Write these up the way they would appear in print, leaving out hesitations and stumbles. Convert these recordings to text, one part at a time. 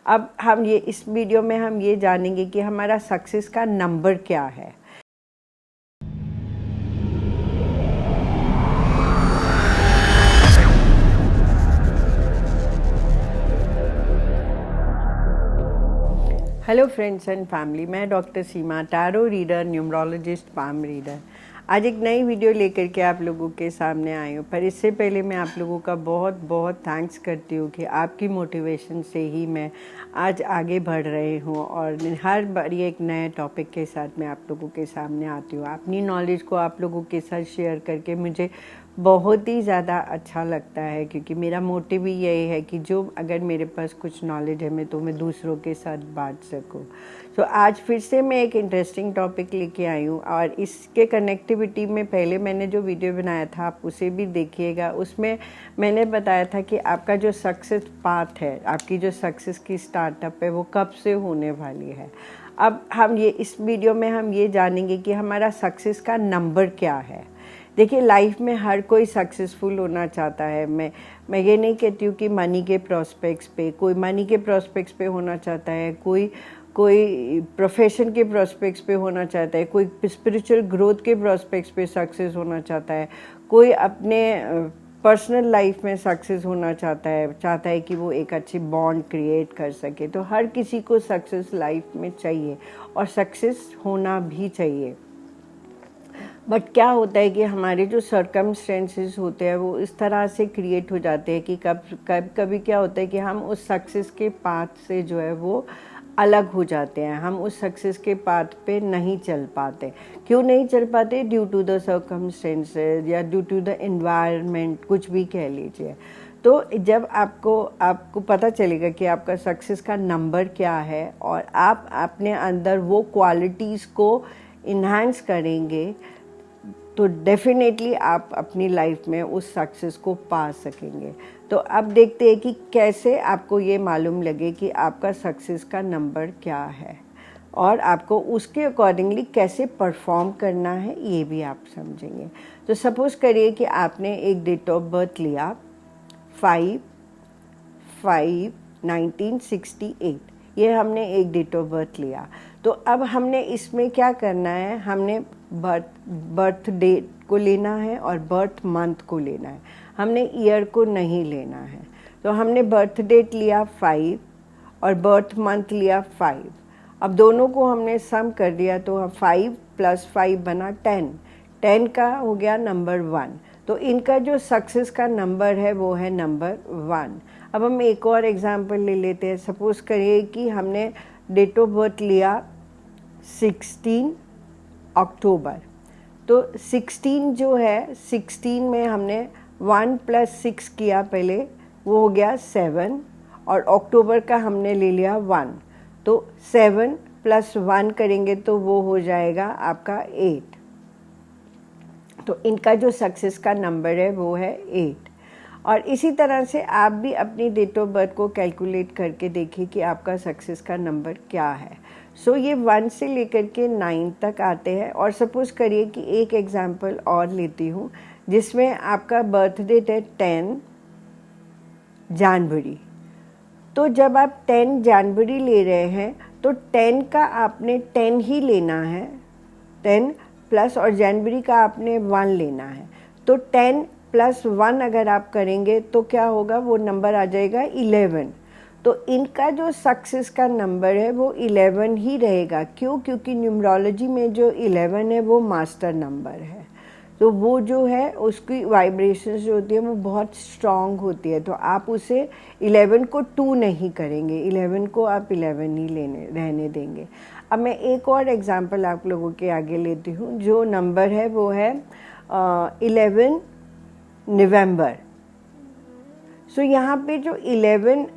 अब हम इस वीडियो में हम ये जानेंगे कि हमारा सक्सेस का नंबर क्या है। हेलो फ्रेंड्स एंड फैमिली, मैं doctor Seema, tarot reader, numerologist, palm reader. आज एक नई वीडियो लेकर के आप लोगों के सामने आई हूँ। पर इससे पहले मैं आप लोगों का बहुत बहुत थैंक्स करती हूँ कि आपकी मोटिवेशन से ही मैं आज आगे बढ़ रही हूँ और हर बारी एक नए टॉपिक के साथ मैं आप लोगों के सामने आती हूँ। अपनी नॉलेज को आप लोगों के साथ शेयर करके मुझे बहुत ही ज़्यादा अच्छा लगता है, क्योंकि मेरा मोटिव ही यही है कि जो अगर मेरे पास कुछ नॉलेज है मैं दूसरों के साथ बांट सकूं। तो आज फिर से मैं एक इंटरेस्टिंग टॉपिक लेके आई हूँ और इसके कनेक्टिविटी में पहले मैंने जो वीडियो बनाया था आप उसे भी देखिएगा। उसमें मैंने बताया था कि आपका जो सक्सेस पाथ है, आपकी जो सक्सेस की स्टार्टअप है, वो कब से होने वाली है। अब हम इस वीडियो में हम ये जानेंगे कि हमारा सक्सेस का नंबर क्या है। देखिए, लाइफ में हर कोई सक्सेसफुल होना चाहता है। मैं ये नहीं कहती हूँ कि मनी के प्रॉस्पेक्ट्स पे, कोई मनी के प्रॉस्पेक्ट्स पे होना चाहता है, कोई प्रोफेशन के प्रॉस्पेक्ट्स पे होना चाहता है, कोई स्पिरिचुअल ग्रोथ के प्रॉस्पेक्ट्स पे सक्सेस होना चाहता है, कोई अपने पर्सनल लाइफ में सक्सेस होना चाहता है कि वो एक अच्छी बॉन्ड क्रिएट कर सके। तो हर किसी को सक्सेस लाइफ में चाहिए और सक्सेस होना भी चाहिए। बट क्या होता है कि हमारे जो सर्कमस्टेंसेस होते हैं वो इस तरह से क्रिएट हो जाते हैं कि कभी क्या होता है कि हम उस सक्सेस के पाथ से जो है वो अलग हो जाते हैं। हम उस सक्सेस के पाथ पे नहीं चल पाते। क्यों नहीं चल पाते? ड्यू टू द सर्कमस्टेंसेस या ड्यू टू द एनवायरनमेंट, कुछ भी कह लीजिए। तो जब आपको पता चलेगा कि आपका सक्सेस का नंबर क्या है और आप अपने अंदर वो क्वालिटीज़ को इन्हांस करेंगे, तो डेफिनेटली आप अपनी लाइफ में उस सक्सेस को पा सकेंगे। तो अब देखते हैं कि कैसे आपको ये मालूम लगे कि आपका सक्सेस का नंबर क्या है और आपको उसके अकॉर्डिंगली कैसे परफॉर्म करना है, ये भी आप समझेंगे। तो सपोज़ करिए कि आपने एक डेट ऑफ बर्थ लिया 5/5/1968, ये हमने एक डेट ऑफ बर्थ लिया। तो अब हमने इसमें क्या करना है, हमने बर्थ डेट को लेना है और बर्थ मंथ को लेना है। हमने ईयर को नहीं लेना है। तो हमने बर्थ डेट लिया 5 और बर्थ मंथ लिया 5। अब दोनों को हमने सम कर दिया तो 5 + 5 बना 10। 10 का हो गया नंबर 1। तो इनका जो सक्सेस का नंबर है वो है नंबर 1। अब हम एक और एग्जांपल ले लेते हैं। सपोज़ करिए कि हमने डेट ऑफ बर्थ लिया 16 अक्टूबर। तो 16 जो है, 16 में हमने 1 + 6 किया पहले, वो हो गया 7 और अक्टूबर का हमने ले लिया 1। तो 7 + 1 करेंगे तो वो हो जाएगा आपका 8। तो इनका जो सक्सेस का नंबर है वो है 8। और इसी तरह से आप भी अपनी डेट ऑफ बर्थ को कैलकुलेट करके देखिए कि आपका सक्सेस का नंबर क्या है। सो ये 1 से लेकर के 9 तक आते हैं। और सपोज़ करिए कि एक एग्जांपल और लेती हूँ जिसमें आपका बर्थ डेट है 10 जनवरी। तो जब आप 10 जनवरी ले रहे हैं तो 10 का आपने 10 ही लेना है, 10 प्लस, और जनवरी का आपने 1 लेना है। तो 10 + 1 अगर आप करेंगे तो क्या होगा, वो नंबर आ जाएगा 11। तो इनका जो सक्सेस का नंबर है वो 11 ही रहेगा। क्यों? क्योंकि न्यूमरोलॉजी में जो 11 है वो मास्टर नंबर है। तो वो जो है उसकी वाइब्रेशंस जो होती है वो बहुत स्ट्रॉन्ग होती है। तो आप उसे 11 को 2 नहीं करेंगे, 11 को आप 11 ही रहने देंगे। अब मैं एक और एग्जांपल आप लोगों के आगे लेती हूँ। जो नंबर है वो है 11 नवंबर। सो यहाँ पे जो 11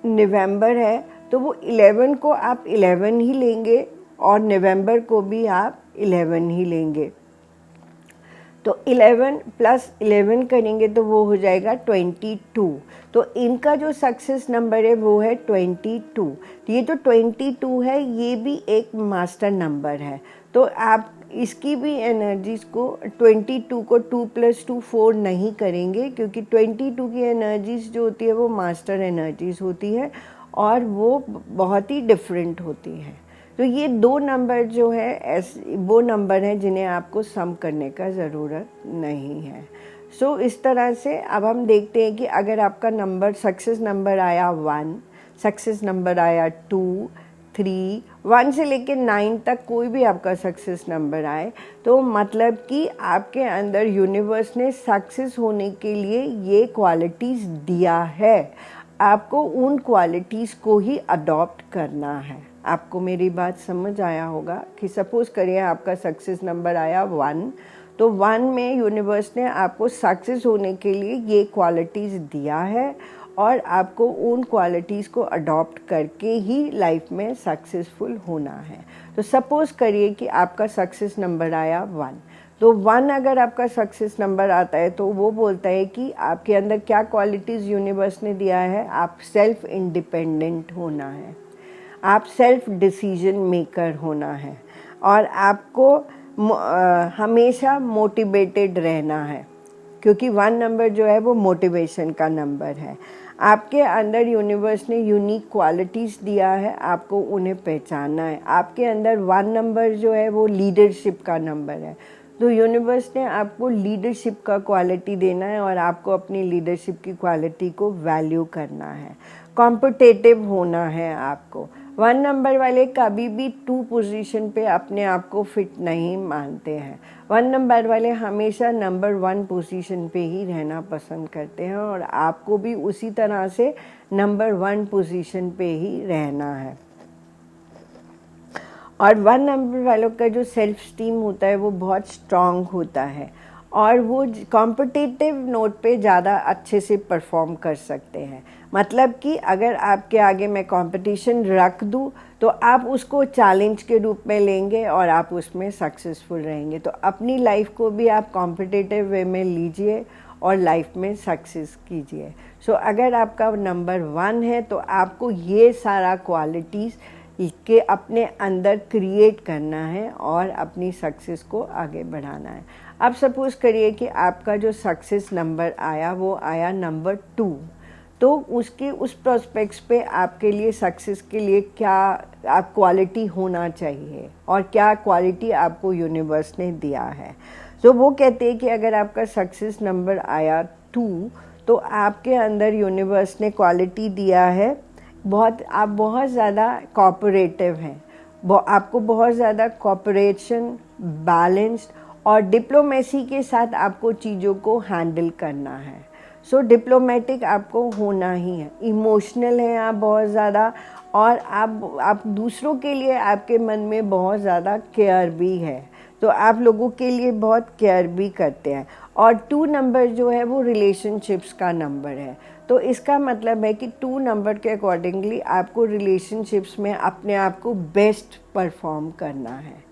नवंबर है तो वो 11 को आप 11 ही लेंगे और नवंबर को भी आप 11 ही लेंगे। तो 11 + 11 करेंगे तो वो हो जाएगा 22। तो इनका जो सक्सेस नंबर है वो है 22। तो ये जो 22 है ये भी एक मास्टर नंबर है। तो आप इसकी भी एनर्जीज़ को 22 को 2 + 2 4 नहीं करेंगे, क्योंकि 22 की एनर्जीज़ जो होती है वो मास्टर एनर्जीज़ होती है और वो बहुत ही डिफरेंट होती हैं। तो ये 2 नंबर जो है वो नंबर हैं जिन्हें आपको सम करने का ज़रूरत नहीं है। सो इस तरह से अब हम देखते हैं कि अगर आपका नंबर सक्सेस नंबर आया 1, सक्सेस नंबर आया 2, 3, 1 से लेकर 9 तक कोई भी आपका सक्सेस नंबर आए, तो मतलब कि आपके अंदर यूनिवर्स ने सक्सेस होने के लिए ये क्वालिटीज़ दिया है। आपको उन क्वालिटीज़ को ही अडॉप्ट करना है। आपको मेरी बात समझ आया होगा कि सपोज़ करिए आपका सक्सेस नंबर आया 1, तो 1 में यूनिवर्स ने आपको सक्सेस होने के लिए ये क्वालिटीज़ दिया है और आपको उन क्वालिटीज़ को अडॉप्ट करके ही लाइफ में सक्सेसफुल होना है। तो सपोज़ करिए कि आपका सक्सेस नंबर आया 1, तो 1 अगर आपका सक्सेस नंबर आता है तो वो बोलता है कि आपके अंदर क्या क्वालिटीज़ यूनिवर्स ने दिया है। आप सेल्फ इंडिपेंडेंट होना है, आप सेल्फ डिसीजन मेकर होना है और आपको हमेशा मोटिवेटेड रहना है, क्योंकि 1 नंबर जो है वो मोटिवेशन का नंबर है। आपके अंदर यूनिवर्स ने यूनिक क्वालिटीज़ दिया है, आपको उन्हें पहचानना है। आपके अंदर 1 नंबर जो है वो लीडरशिप का नंबर है, तो यूनिवर्स ने आपको लीडरशिप का क्वालिटी देना है और आपको अपनी लीडरशिप की क्वालिटी को वैल्यू करना है। कॉम्पिटिटिव होना है आपको। 1 नंबर वाले कभी भी 2 पोजीशन पे अपने आप को फिट नहीं मानते हैं। 1 नंबर वाले हमेशा नंबर 1 पोजीशन पे ही रहना पसंद करते हैं और आपको भी उसी तरह से नंबर 1 पोजीशन पे ही रहना है। और 1 नंबर वालों का जो सेल्फ स्टीम होता है वो बहुत स्ट्रॉन्ग होता है और वो कॉम्पिटिटिव नोट पे ज़्यादा अच्छे से परफॉर्म कर सकते हैं। मतलब कि अगर आपके आगे मैं कंपटीशन रख दूँ तो आप उसको चैलेंज के रूप में लेंगे और आप उसमें सक्सेसफुल रहेंगे। तो अपनी लाइफ को भी आप कॉम्पिटिटिव वे में लीजिए और लाइफ में सक्सेस कीजिए। सो अगर आपका नंबर 1 है तो आपको ये सारा क्वालिटीज़ के अपने अंदर क्रिएट करना है और अपनी सक्सेस को आगे बढ़ाना है। अब सपोज़ करिए कि आपका जो सक्सेस नंबर आया वो आया नंबर 2, तो उसके उस प्रोस्पेक्ट्स पे आपके लिए सक्सेस के लिए क्या आप क्वालिटी होना चाहिए और क्या क्वालिटी आपको यूनिवर्स ने दिया है। तो वो कहते हैं कि अगर आपका सक्सेस नंबर आया 2, तो आपके अंदर यूनिवर्स ने क्वालिटी दिया है आप बहुत ज़्यादा कोऑपरेटिव हैं, आपको बहुत ज़्यादा कोऑपरेशन, बैलेंस्ड और डिप्लोमेसी के साथ आपको चीज़ों को हैंडल करना है। सो डिप्लोमेटिक आपको होना ही है। इमोशनल हैं आप बहुत ज़्यादा और आप दूसरों के लिए आपके मन में बहुत ज़्यादा केयर भी है, तो आप लोगों के लिए बहुत केयर भी करते हैं। और 2 नंबर जो है वो रिलेशनशिप्स का नंबर है, तो इसका मतलब है कि 2 नंबर के अकॉर्डिंगली आपको रिलेशनशिप्स में अपने आप को बेस्ट परफॉर्म करना है।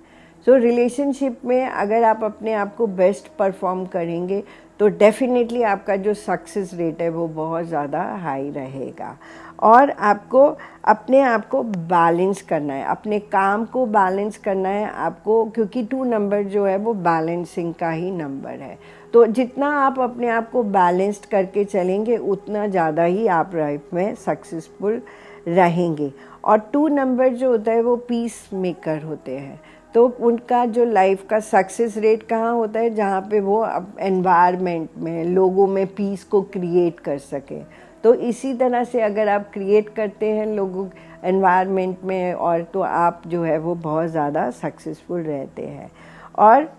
सो रिलेशनशिप में अगर आप अपने आप को बेस्ट परफॉर्म करेंगे तो डेफिनेटली आपका जो सक्सेस रेट है वो बहुत ज़्यादा हाई रहेगा। और आपको अपने आप को बैलेंस करना है, अपने काम को बैलेंस करना है आपको, क्योंकि 2 नंबर जो है वो बैलेंसिंग का ही नंबर है। तो जितना आप अपने आप को बैलेंस्ड करके चलेंगे उतना ज़्यादा ही आप लाइफ में सक्सेसफुल रहेंगे। और 2 नंबर जो होता है वो पीस मेकर होते हैं, तो उनका जो लाइफ का सक्सेस रेट कहाँ होता है, जहाँ पे वो एनवायरनमेंट में लोगों में पीस को क्रिएट कर सके। तो इसी तरह से अगर आप क्रिएट करते हैं लोगों एनवायरनमेंट में और तो आप जो है वो बहुत ज़्यादा सक्सेसफुल रहते हैं। और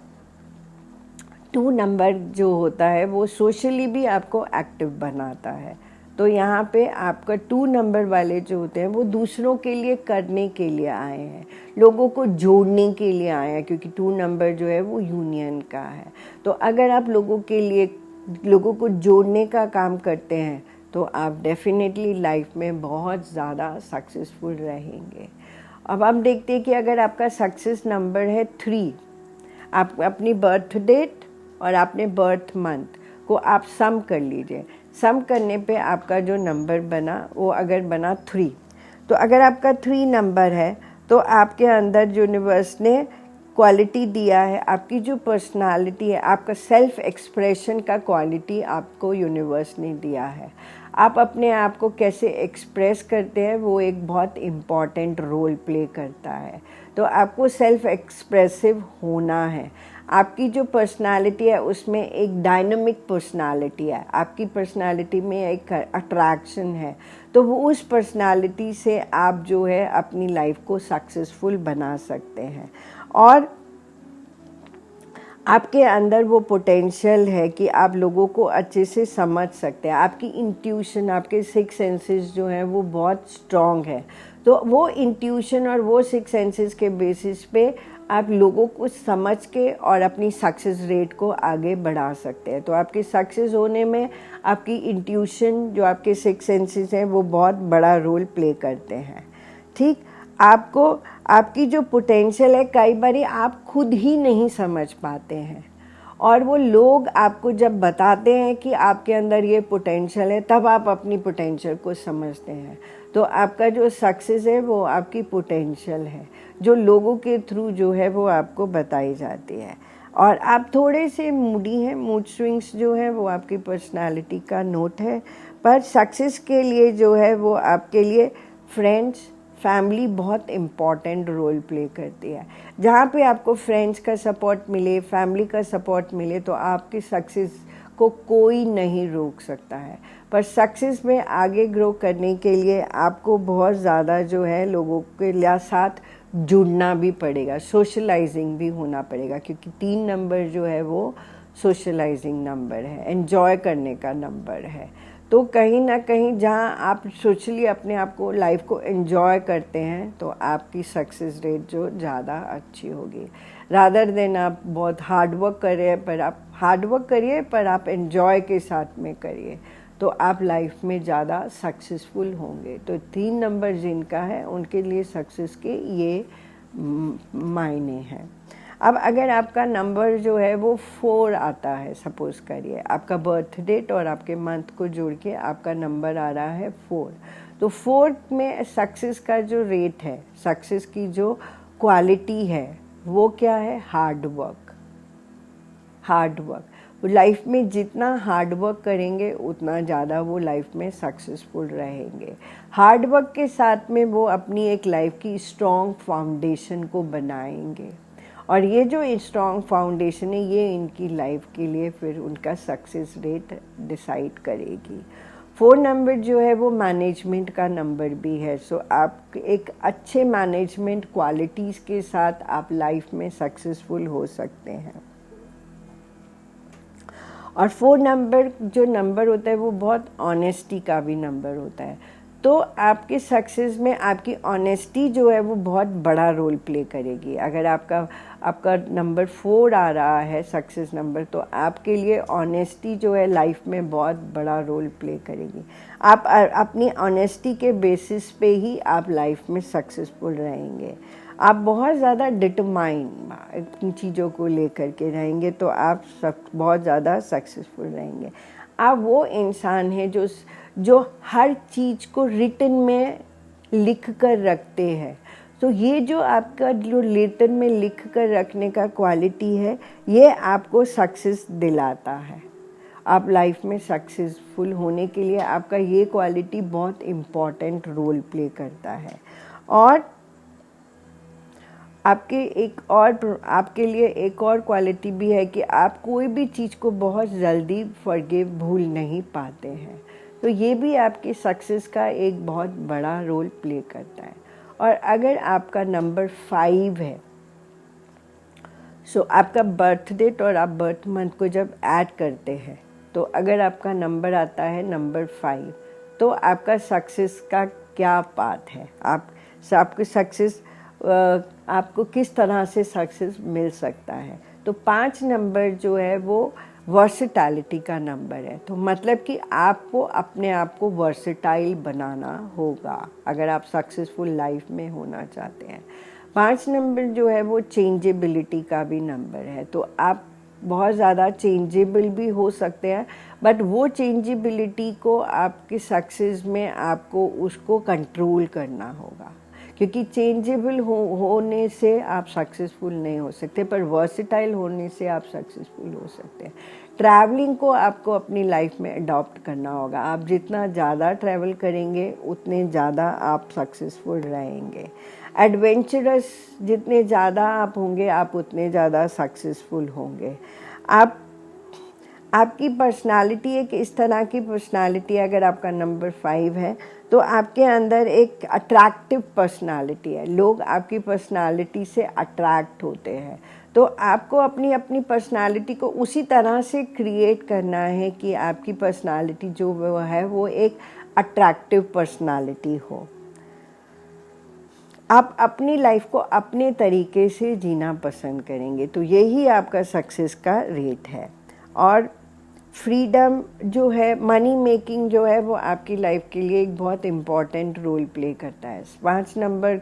2 नंबर जो होता है वो सोशली भी आपको एक्टिव बनाता है। तो यहाँ पे आपका 2 नंबर वाले जो होते हैं वो दूसरों के लिए करने के लिए आए हैं, लोगों को जोड़ने के लिए आए हैं, क्योंकि 2 नंबर जो है वो यूनियन का है। तो अगर आप लोगों को जोड़ने का काम करते हैं तो आप डेफिनेटली लाइफ में बहुत ज़्यादा सक्सेसफुल रहेंगे। अब हम देखते हैं कि अगर आपका सक्सेस नंबर है 3, आप अपनी बर्थ डेट और अपने बर्थ मंथ को आप सम कर लीजिए। सम करने पे आपका जो नंबर बना वो अगर बना 3, तो अगर आपका 3 नंबर है तो आपके अंदर यूनिवर्स ने क्वालिटी दिया है, आपकी जो पर्सनालिटी है, आपका सेल्फ एक्सप्रेशन का क्वालिटी आपको यूनिवर्स ने दिया है। आप अपने आप को कैसे एक्सप्रेस करते हैं वो एक बहुत इम्पॉर्टेंट रोल प्ले करता है। तो आपको सेल्फ एक्सप्रेसिव होना है। आपकी जो पर्सनालिटी है उसमें एक डायनामिक पर्सनालिटी है, आपकी पर्सनालिटी में एक अट्रैक्शन है, तो वो उस पर्सनालिटी से आप जो है अपनी लाइफ को सक्सेसफुल बना सकते हैं। और आपके अंदर वो पोटेंशियल है कि आप लोगों को अच्छे से समझ सकते हैं। आपकी इंट्यूशन, आपके सिक्स सेंसेस जो हैं वो बहुत स्ट्रॉन्ग है। तो वो इंट्यूशन और वो सिक्स सेंसेस के बेसिस पे आप लोगों को समझ के और अपनी सक्सेस रेट को आगे बढ़ा सकते हैं। तो आपके सक्सेस होने में आपकी इंट्यूशन, जो आपके सिक्स सेंसेस हैं, वो बहुत बड़ा रोल प्ले करते हैं। ठीक, आपको आपकी जो पोटेंशियल है कई बार आप खुद ही नहीं समझ पाते हैं, और वो लोग आपको जब बताते हैं कि आपके अंदर ये पोटेंशियल है तब आप अपनी पोटेंशियल को समझते हैं। तो आपका जो सक्सेस है वो आपकी पोटेंशियल है, जो लोगों के थ्रू जो है वो आपको बताई जाती है। और आप थोड़े से मूडी हैं, मूड स्विंग्स जो है वो आपकी पर्सनालिटी का नोट है। पर सक्सेस के लिए जो है वो आपके लिए फ्रेंड्स, फैमिली बहुत इम्पॉर्टेंट रोल प्ले करती है। जहाँ पे आपको फ्रेंड्स का सपोर्ट मिले, फैमिली का सपोर्ट मिले, तो आपकी सक्सेस को कोई नहीं रोक सकता है। पर सक्सेस में आगे ग्रो करने के लिए आपको बहुत ज़्यादा जो है लोगों के साथ जुड़ना भी पड़ेगा, सोशलाइजिंग भी होना पड़ेगा, क्योंकि 3 नंबर जो है वो सोशलाइजिंग नंबर है, एन्जॉय करने का नंबर है। तो कहीं ना कहीं जहाँ आप सोशली अपने आप को, लाइफ को एंजॉय करते हैं, तो आपकी सक्सेस रेट जो ज़्यादा अच्छी होगी। रादर देन आप बहुत हार्ड वर्क कर रहे हैं, पर आप हार्ड वर्क करिए पर आप एंजॉय के साथ में करिए, तो आप लाइफ में ज़्यादा सक्सेसफुल होंगे। तो 3 नंबर जिनका है उनके लिए सक्सेस के ये मायने हैं। अब अगर आपका नंबर जो है वो 4 आता है, सपोज़ करिए आपका बर्थ डेट और आपके मंथ को जोड़ के आपका नंबर आ रहा है 4, तो 4 में सक्सेस का जो रेट है, सक्सेस की जो क्वालिटी है वो क्या है? Hard work. Hard work, life में जितना हार्ड वर्क करेंगे उतना ज़्यादा वो लाइफ में सक्सेसफुल रहेंगे। हार्ड वर्क के साथ में वो अपनी एक लाइफ की स्ट्रॉन्ग फाउंडेशन को बनाएंगे, और ये जो स्ट्रॉन्ग फाउंडेशन है ये इनकी लाइफ के लिए फिर उनका सक्सेस रेट डिसाइड करेगी। 4 नंबर जो है वो मैनेजमेंट का नंबर भी है। सो आप एक अच्छे मैनेजमेंट क्वालिटीज़ के साथ आप लाइफ में सक्सेसफुल हो सकते हैं। और 4 नंबर जो नंबर होता है वो बहुत ऑनेस्टी का भी नंबर होता है। तो आपके सक्सेस में आपकी ऑनेस्टी जो है वो बहुत बड़ा रोल प्ले करेगी। अगर आपका नंबर 4 आ रहा है सक्सेस नंबर, तो आपके लिए ऑनेस्टी जो है लाइफ में बहुत बड़ा रोल प्ले करेगी। आप अपनी ऑनेस्टी के बेसिस पे ही आप लाइफ में सक्सेसफुल रहेंगे। आप बहुत ज़्यादा डिटरमाइन इन चीज़ों को लेकर के रहेंगे तो आप बहुत ज़्यादा सक्सेसफुल रहेंगे। आप वो इंसान हैं जो हर चीज़ को रिटन में लिख कर रखते हैं। तो ये जो आपका जो रिटन में लिख कर रखने का क्वालिटी है, ये आपको सक्सेस दिलाता है। आप लाइफ में सक्सेसफुल होने के लिए आपका ये क्वालिटी बहुत इम्पॉर्टेंट रोल प्ले करता है। और आपके लिए एक और क्वालिटी भी है कि आप कोई भी चीज़ को बहुत जल्दी भूल नहीं पाते हैं। तो ये भी आपकी सक्सेस का एक बहुत बड़ा रोल प्ले करता है। और अगर आपका नंबर 5 है, सो आपका बर्थ डेट और आप बर्थ मंथ को जब ऐड करते हैं, तो अगर आपका नंबर आता है नंबर 5, तो आपका सक्सेस का क्या पाथ है? आपको सक्सेस आपको किस तरह से सक्सेस मिल सकता है? तो 5 नंबर जो है वो वर्सेटैलिटी का नंबर है। तो मतलब कि आपको अपने आप को वर्सेटाइल बनाना होगा अगर आप सक्सेसफुल लाइफ में होना चाहते हैं। 5 नंबर जो है वो चेंजेबिलिटी का भी नंबर है। तो आप बहुत ज़्यादा चेंजेबल भी हो सकते हैं, बट वो चेंजेबिलिटी को आपके सक्सेस में आपको उसको कंट्रोल करना होगा, क्योंकि चेंजेबल होने से आप सक्सेसफुल नहीं हो सकते, पर वर्सेटाइल होने से आप सक्सेसफुल हो सकते हैं। ट्रैवलिंग को आपको अपनी लाइफ में अडॉप्ट करना होगा। आप जितना ज़्यादा ट्रैवल करेंगे उतने ज़्यादा आप सक्सेसफुल रहेंगे। एडवेंचरस जितने ज़्यादा आप होंगे आप उतने ज़्यादा सक्सेसफुल होंगे। आपकी पर्सनालिटी एक इस तरह की पर्सनालिटी, अगर आपका नंबर 5 है तो आपके अंदर एक अट्रैक्टिव पर्सनालिटी है। लोग आपकी पर्सनालिटी से अट्रैक्ट होते हैं। तो आपको अपनी अपनी पर्सनालिटी को उसी तरह से क्रिएट करना है कि आपकी पर्सनालिटी जो वो है वो एक अट्रैक्टिव पर्सनालिटी हो। आप अपनी लाइफ को अपने तरीके से जीना पसंद करेंगे तो यही आपका सक्सेस का रेट है। और फ्रीडम जो है, मनी मेकिंग जो है वो आपकी लाइफ के लिए एक बहुत इम्पॉर्टेंट रोल प्ले करता है। 5 नंबर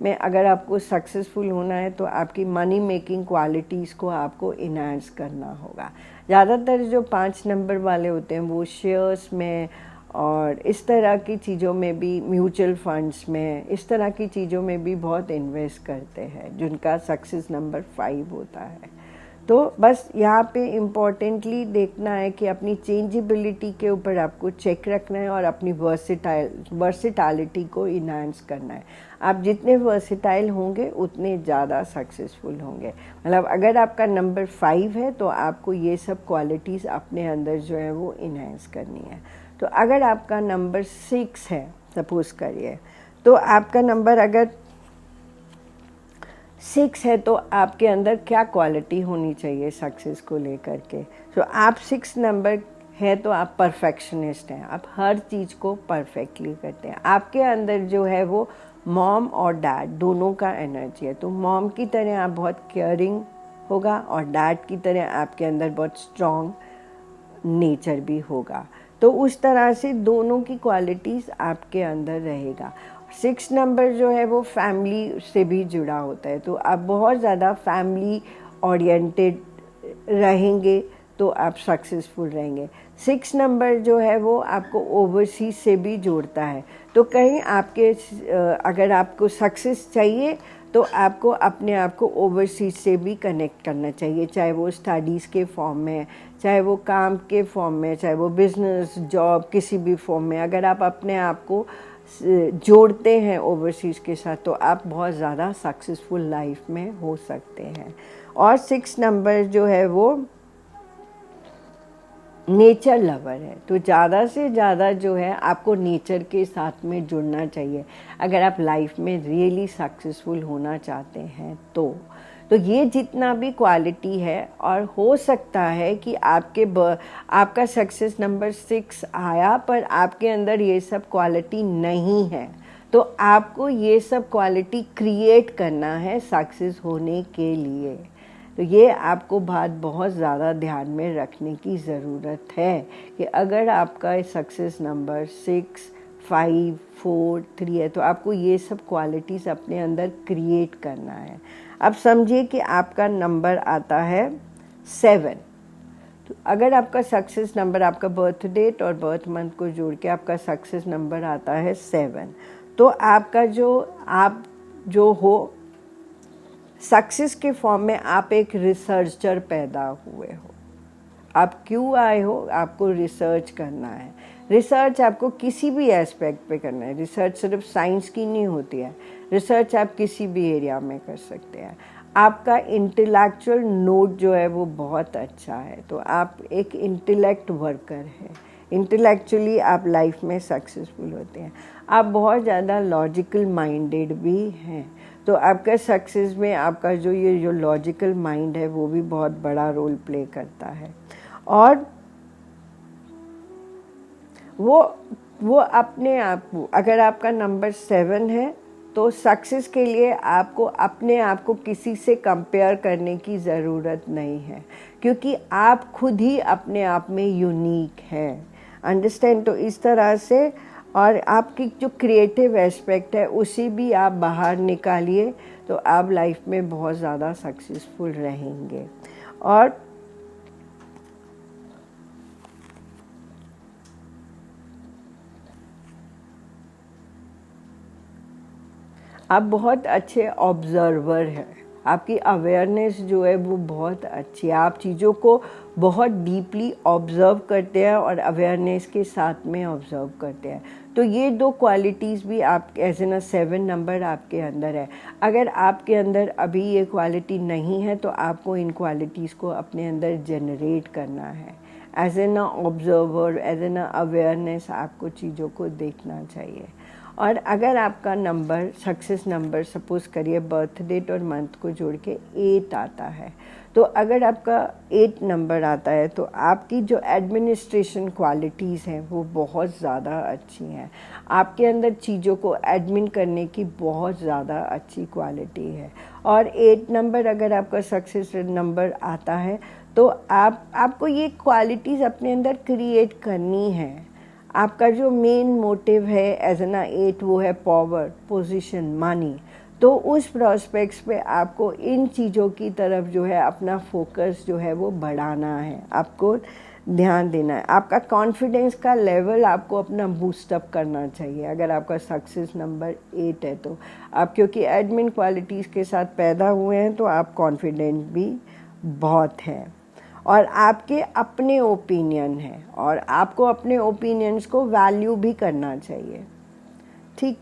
में अगर आपको सक्सेसफुल होना है तो आपकी मनी मेकिंग क्वालिटीज़ को आपको इन्हांस करना होगा। ज़्यादातर जो 5 नंबर वाले होते हैं वो शेयर्स में और इस तरह की चीज़ों में भी, म्यूचुअल फंड्स में, इस तरह की चीज़ों में भी बहुत इन्वेस्ट करते हैं जिनका सक्सेस नंबर 5 होता है। तो बस यहाँ पे इम्पॉर्टेंटली देखना है कि अपनी चेंजेबिलिटी के ऊपर आपको चेक रखना है और अपनी वर्सिटैलिटी को इन्हांस करना है। आप जितने वर्सिटाइल होंगे उतने ज़्यादा सक्सेसफुल होंगे। मतलब अगर आपका नंबर 5 है तो आपको ये सब क्वालिटीज़ अपने अंदर जो है वो इन्हांस करनी है। तो अगर आपका नंबर 6 है, सपोज़ करिए, तो आपका नंबर अगर 6 है तो आपके अंदर क्या क्वालिटी होनी चाहिए सक्सेस को लेकर के। तो आप 6 नंबर है तो आप परफेक्शनिस्ट हैं। आप हर चीज़ को परफेक्टली करते हैं। आपके अंदर जो है वो मॉम और डैड दोनों का एनर्जी है। तो मॉम की तरह आप बहुत केयरिंग होगा और डैड की तरह आपके अंदर बहुत स्ट्रॉन्ग नेचर भी होगा। तो उस तरह से दोनों की क्वालिटीज़ आपके अंदर रहेगा। 6 नंबर जो है वो फैमिली से भी जुड़ा होता है। तो आप बहुत ज़्यादा फैमिली ओरिएंटेड रहेंगे तो आप सक्सेसफुल रहेंगे। 6 नंबर जो है वो आपको ओवरसीज से भी जोड़ता है। तो कहीं आपके अगर आपको सक्सेस चाहिए तो आपको अपने आप को ओवरसीज से भी कनेक्ट करना चाहिए, चाहे वो स्टडीज़ के फॉर्म में, चाहे वो काम के फॉर्म में, चाहे वो बिजनेस, जॉब, किसी भी फॉर्म में। अगर आप अपने आप को जोड़ते हैं ओवरसीज़ के साथ तो आप बहुत ज़्यादा सक्सेसफुल लाइफ में हो सकते हैं। और 6 नंबर जो है वो नेचर लवर है। तो ज़्यादा से ज़्यादा जो है आपको नेचर के साथ में जुड़ना चाहिए अगर आप लाइफ में रियली सक्सेसफुल होना चाहते हैं। तो ये जितना भी क्वालिटी है, और हो सकता है कि आपका सक्सेस नंबर 6 आया पर आपके अंदर ये सब क्वालिटी नहीं है, तो आपको ये सब क्वालिटी क्रिएट करना है सक्सेस होने के लिए। तो ये आपको बात बहुत ज़्यादा ध्यान में रखने की ज़रूरत है कि अगर आपका सक्सेस नंबर 6, 5, 4, 3 है तो आपको ये सब क्वालिटीज़ अपने अंदर क्रिएट करना है। अब समझिए कि आपका नंबर आता है 7। तो अगर आपका सक्सेस नंबर, आपका बर्थ डेट और बर्थ मंथ को जोड़ के आपका सक्सेस नंबर आता है 7, तो आपका आप जो हो सक्सेस के फॉर्म में आप एक रिसर्चर पैदा हुए हो। आप क्यों आए हो? आपको रिसर्च करना है। रिसर्च आपको किसी भी एस्पेक्ट पे करना है। रिसर्च सिर्फ साइंस की नहीं होती है, रिसर्च आप किसी भी एरिया में कर सकते हैं। आपका इंटेलेक्चुअल नोट जो है वो बहुत अच्छा है, तो आप एक इंटेलेक्ट वर्कर हैं। इंटेलेक्चुअली आप लाइफ में सक्सेसफुल होते हैं। आप बहुत ज़्यादा लॉजिकल माइंडेड भी हैं। तो आपका सक्सेस में आपका जो लॉजिकल माइंड है वो भी बहुत बड़ा रोल प्ले करता है। और वो अपने आप को, अगर आपका नंबर 7 है तो सक्सेस के लिए आपको अपने आप को किसी से कंपेयर करने की ज़रूरत नहीं है, क्योंकि आप खुद ही अपने आप में यूनिक हैं। अंडरस्टैंड? तो इस तरह से, और आपकी जो क्रिएटिव एस्पेक्ट है उसी भी आप बाहर निकालिए तो आप लाइफ में बहुत ज़्यादा सक्सेसफुल रहेंगे। और आप बहुत अच्छे ऑब्जर्वर हैं। आपकी अवेयरनेस जो है वो बहुत अच्छी है, आप चीज़ों को बहुत डीपली ऑब्ज़र्व करते हैं और अवेयरनेस के साथ में ऑब्ज़र्व करते हैं। तो ये 2 क्वालिटीज़ भी आप एज एन 7 नंबर आपके अंदर है। अगर आपके अंदर अभी ये क्वालिटी नहीं है तो आपको इन क्वालिटीज़ को अपने अंदर जनरेट करना है। As an observer, as an awareness आपको चीज़ों को देखना चाहिए। और अगर आपका नंबर सक्सेस नंबर सपोज़ करिए बर्थ डेट और मंथ को जोड़ के 8 आता है, तो अगर आपका 8 नंबर आता है तो आपकी जो एडमिनिस्ट्रेशन क्वालिटीज़ हैं वो बहुत ज़्यादा अच्छी हैं। आपके अंदर चीज़ों को एडमिन करने की बहुत ज़्यादा अच्छी क्वालिटी है। और 8 नंबर अगर आपका सक्सेस नंबर आता है तो आपको ये क्वालिटीज़ अपने अंदर क्रिएट करनी है। आपका जो मेन मोटिव है एज एन 8 वो है पावर, पोजीशन, मनी। तो उस प्रॉस्पेक्ट्स पे आपको इन चीज़ों की तरफ जो है अपना फोकस जो है वो बढ़ाना है, आपको ध्यान देना है। आपका कॉन्फिडेंस का लेवल आपको अपना बूस्टअप करना चाहिए। अगर आपका सक्सेस नंबर 8 है तो आप, क्योंकि एडमिन क्वालिटीज़ के साथ पैदा हुए हैं तो आप कॉन्फिडेंट भी बहुत हैं और आपके अपने ओपिनियन हैं और आपको अपने ओपिनियंस को वैल्यू भी करना चाहिए। ठीक,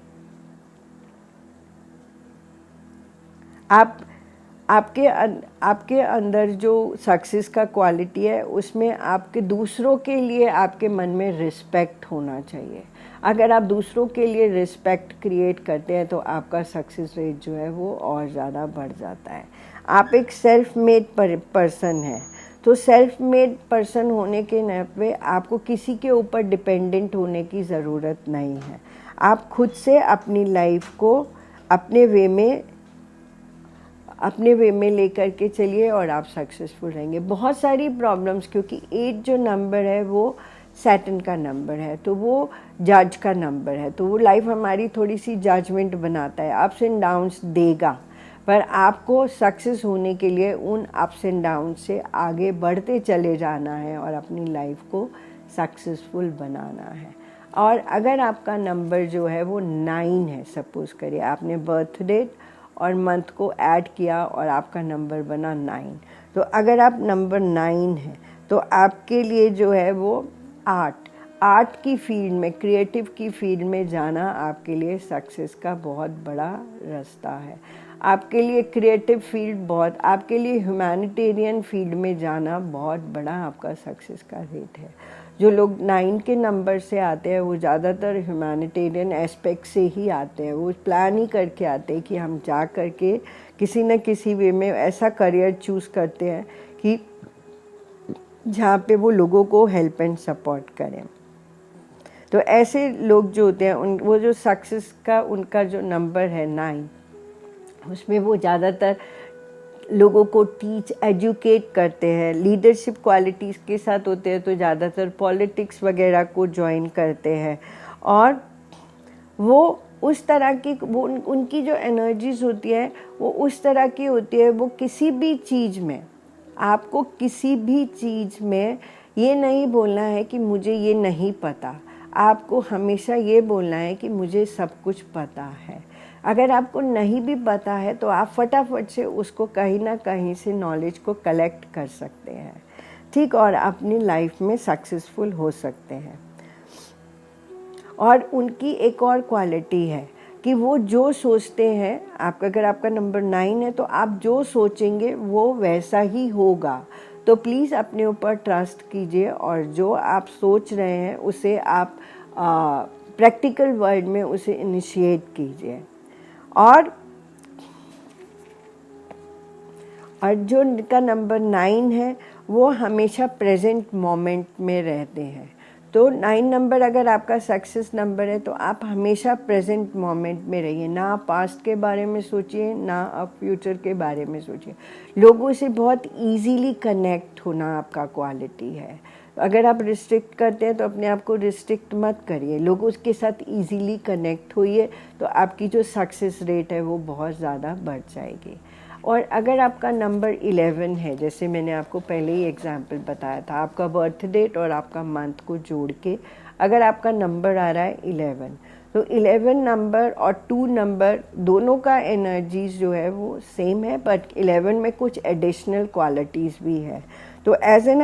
आपके अंदर जो सक्सेस का क्वालिटी है उसमें आपके दूसरों के लिए आपके मन में रिस्पेक्ट होना चाहिए। अगर आप दूसरों के लिए रिस्पेक्ट क्रिएट करते हैं तो आपका सक्सेस रेट जो है वो और ज़्यादा बढ़ जाता है। आप एक सेल्फ मेड पर्सन हैं, तो सेल्फ मेड पर्सन होने के नाते आपको किसी के ऊपर डिपेंडेंट होने की ज़रूरत नहीं है। आप खुद से अपनी लाइफ को अपने वे में लेकर के चलिए और आप सक्सेसफुल रहेंगे। बहुत सारी प्रॉब्लम्स, क्योंकि 8 जो नंबर है वो सैटर्न का नंबर है, तो वो जज का नंबर है, तो वो लाइफ हमारी थोड़ी सी जजमेंट बनाता है, अप्स एंड डाउन्स देगा। पर आपको सक्सेस होने के लिए उन अप्स एंड डाउन से आगे बढ़ते चले जाना है और अपनी लाइफ को सक्सेसफुल बनाना है। और अगर आपका नंबर जो है वो 9 है, सपोज़ करिए आपने बर्थ डेट और मंथ को ऐड किया और आपका नंबर बना 9, तो अगर आप नंबर 9 है तो आपके लिए जो है वो आर्ट की फील्ड में, क्रिएटिव की फील्ड में जाना आपके लिए सक्सेस का बहुत बड़ा रास्ता है। आपके लिए क्रिएटिव फील्ड बहुत, आपके लिए ह्यूमैनिटेरियन फील्ड में जाना बहुत बड़ा आपका सक्सेस का रेट है। जो लोग 9 के नंबर से आते हैं वो ज़्यादातर ह्यूमैनिटेरियन एस्पेक्ट से ही आते हैं। वो प्लान ही करके आते हैं कि हम जा करके किसी न किसी वे में ऐसा करियर चूज़ करते हैं कि जहाँ पे वो लोगों को हेल्प एंड सपोर्ट करें। तो ऐसे लोग जो होते हैं वो जो सक्सेस का उनका जो नंबर है 9, उसमें वो ज़्यादातर लोगों को टीच, एजुकेट करते हैं। लीडरशिप क्वालिटीज़ के साथ होते हैं तो ज़्यादातर पॉलिटिक्स वगैरह को ज्वाइन करते हैं और वो उस तरह की वो उनकी जो एनर्जीज होती है वो उस तरह की होती है। वो किसी भी चीज़ में, आपको किसी भी चीज़ में ये नहीं बोलना है कि मुझे ये नहीं पता, आपको हमेशा ये बोलना है कि मुझे सब कुछ पता है। अगर आपको नहीं भी पता है तो आप फटाफट से उसको कहीं ना कहीं से नॉलेज को कलेक्ट कर सकते हैं, ठीक, और अपनी लाइफ में सक्सेसफुल हो सकते हैं। और उनकी एक और क्वालिटी है कि वो जो सोचते हैं, आपका अगर आपका नंबर 9 है तो आप जो सोचेंगे वो वैसा ही होगा। तो प्लीज़ अपने ऊपर ट्रस्ट कीजिए और जो आप सोच रहे हैं उसे आप प्रैक्टिकल वर्ल्ड में उसे इनिशिएट कीजिए। और जो का नंबर 9 है वो हमेशा प्रेजेंट मोमेंट में रहते हैं। तो 9 नंबर अगर आपका सक्सेस नंबर है तो आप हमेशा प्रेजेंट मोमेंट में रहिए, ना आप पास्ट के बारे में सोचिए ना आप फ्यूचर के बारे में सोचिए। लोगों से बहुत इजीली कनेक्ट होना आपका क्वालिटी है। अगर आप रिस्ट्रिक्ट करते हैं तो अपने आप को रिस्ट्रिक्ट मत करिए, लोगों के साथ इजीली कनेक्ट होइए, तो आपकी जो सक्सेस रेट है वो बहुत ज़्यादा बढ़ जाएगी। और अगर आपका नंबर 11 है, जैसे मैंने आपको पहले ही एग्जांपल बताया था, आपका बर्थ डेट और आपका मंथ को जोड़ के अगर आपका नंबर आ रहा है 11, तो 11 नंबर और 2 नंबर दोनों का एनर्जीज जो है वो सेम है, बट 11 में कुछ एडिशनल क्वालिटीज़ भी है। तो एज एन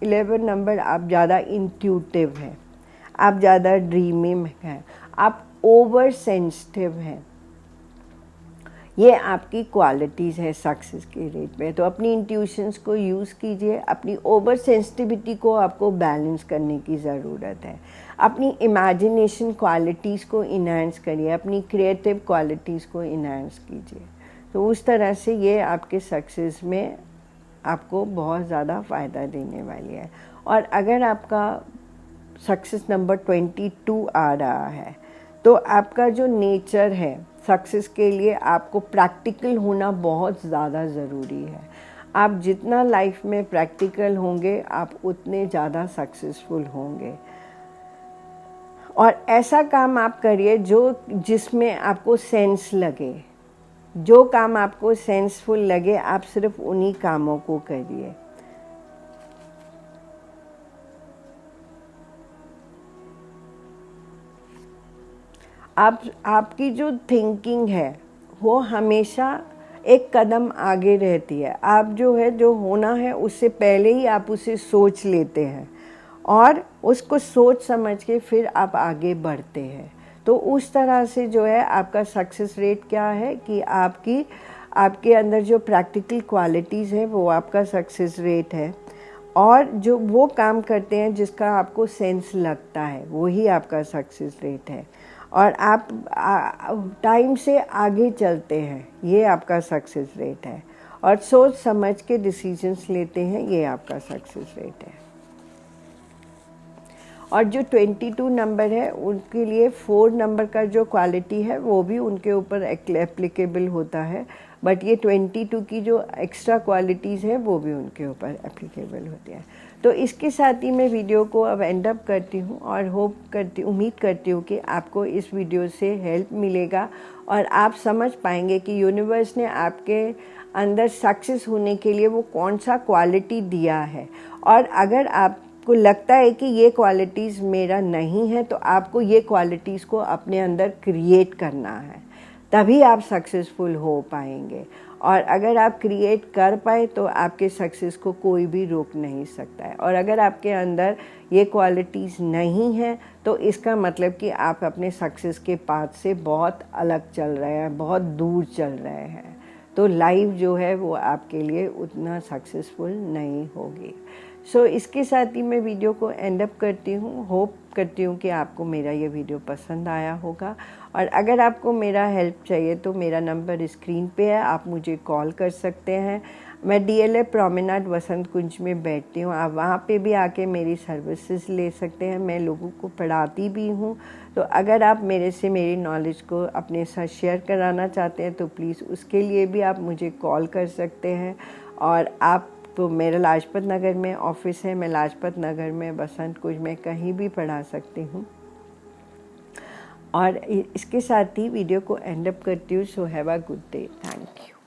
11 नंबर आप ज़्यादा इंट्यूटिव हैं, आप ज़्यादा ड्रीमिंग हैं, आप ओवर सेंसिटिव हैं। ये आपकी क्वालिटीज़ है सक्सेस के रेट में। तो अपनी इंट्यूशंस को यूज़ कीजिए, अपनी ओवर सेंसिटिविटी को आपको बैलेंस करने की ज़रूरत है। अपनी इमेजिनेशन क्वालिटीज़ को इन्हांस करिए, अपनी क्रिएटिव क्वालिटीज़ को इन्हांस कीजिए। तो उस तरह से ये आपके सक्सेस में आपको बहुत ज़्यादा फ़ायदा देने वाली है। और अगर आपका सक्सेस नंबर 22 आ रहा है तो आपका जो नेचर है सक्सेस के लिए, आपको प्रैक्टिकल होना बहुत ज़्यादा ज़रूरी है। आप जितना लाइफ में प्रैक्टिकल होंगे आप उतने ज़्यादा सक्सेसफुल होंगे। और ऐसा काम आप करिए जिसमें आपको सेंस लगे, जो काम आपको सेंसफुल लगे आप सिर्फ उन्हीं कामों को करिए। आपकी जो थिंकिंग है वो हमेशा एक कदम आगे रहती है। आप जो होना है उससे पहले ही आप उसे सोच लेते हैं और उसको सोच समझ के फिर आप आगे बढ़ते हैं। तो उस तरह से जो है आपका सक्सेस रेट क्या है कि आपके अंदर जो प्रैक्टिकल क्वालिटीज़ हैं वो आपका सक्सेस रेट है। और जो वो काम करते हैं जिसका आपको सेंस लगता है वही आपका सक्सेस रेट है। और आप टाइम से आगे चलते हैं, ये आपका सक्सेस रेट है। और सोच समझ के डिसीजंस लेते हैं, ये आपका सक्सेस रेट है। और जो 22 नंबर है उनके लिए 4 नंबर का जो क्वालिटी है वो भी उनके ऊपर एप्लीकेबल होता है, बट ये 22 की जो एक्स्ट्रा क्वालिटीज़ है वो भी उनके ऊपर एप्लीकेबल होती है। तो इसके साथ ही मैं वीडियो को अब एंड अप करती हूँ और उम्मीद करती हूँ कि आपको इस वीडियो से हेल्प मिलेगा और आप समझ पाएंगे कि यूनिवर्स ने आपके अंदर सक्सेस होने के लिए वो कौन सा क्वालिटी दिया है। और अगर आपको लगता है कि ये क्वालिटीज़ मेरा नहीं है तो आपको ये क्वालिटीज़ को अपने अंदर क्रिएट करना है, तभी आप सक्सेसफुल हो पाएंगे। और अगर आप क्रिएट कर पाए तो आपके सक्सेस को कोई भी रोक नहीं सकता है। और अगर आपके अंदर ये क्वालिटीज़ नहीं हैं तो इसका मतलब कि आप अपने सक्सेस के पाथ से बहुत अलग चल रहे हैं, बहुत दूर चल रहे हैं। तो लाइफ जो है वो आपके लिए उतना सक्सेसफुल नहीं होगी। सो इसके साथ ही मैं वीडियो को एंड अप करती हूँ। होप करती हूँ कि आपको मेरा ये वीडियो पसंद आया होगा। और अगर आपको मेरा हेल्प चाहिए तो मेरा नंबर स्क्रीन पे है, आप मुझे कॉल कर सकते हैं। मैं DLA प्रोमेनाड वसंत कुंज में बैठती हूँ, आप वहाँ पे भी आके मेरी सर्विसेज ले सकते हैं। मैं लोगों को पढ़ाती भी हूँ। तो अगर आप मेरे से मेरी नॉलेज को अपने साथ शेयर कराना चाहते हैं तो प्लीज़ उसके लिए भी आप मुझे कॉल कर सकते हैं। और आप तो मेरा लाजपत नगर में ऑफिस है, मैं लाजपत नगर में वसंत कुंज में कहीं भी पढ़ा सकती हूँ। और इसके साथ ही वीडियो को एंड अप करती हूँ। So have a good day, thank you.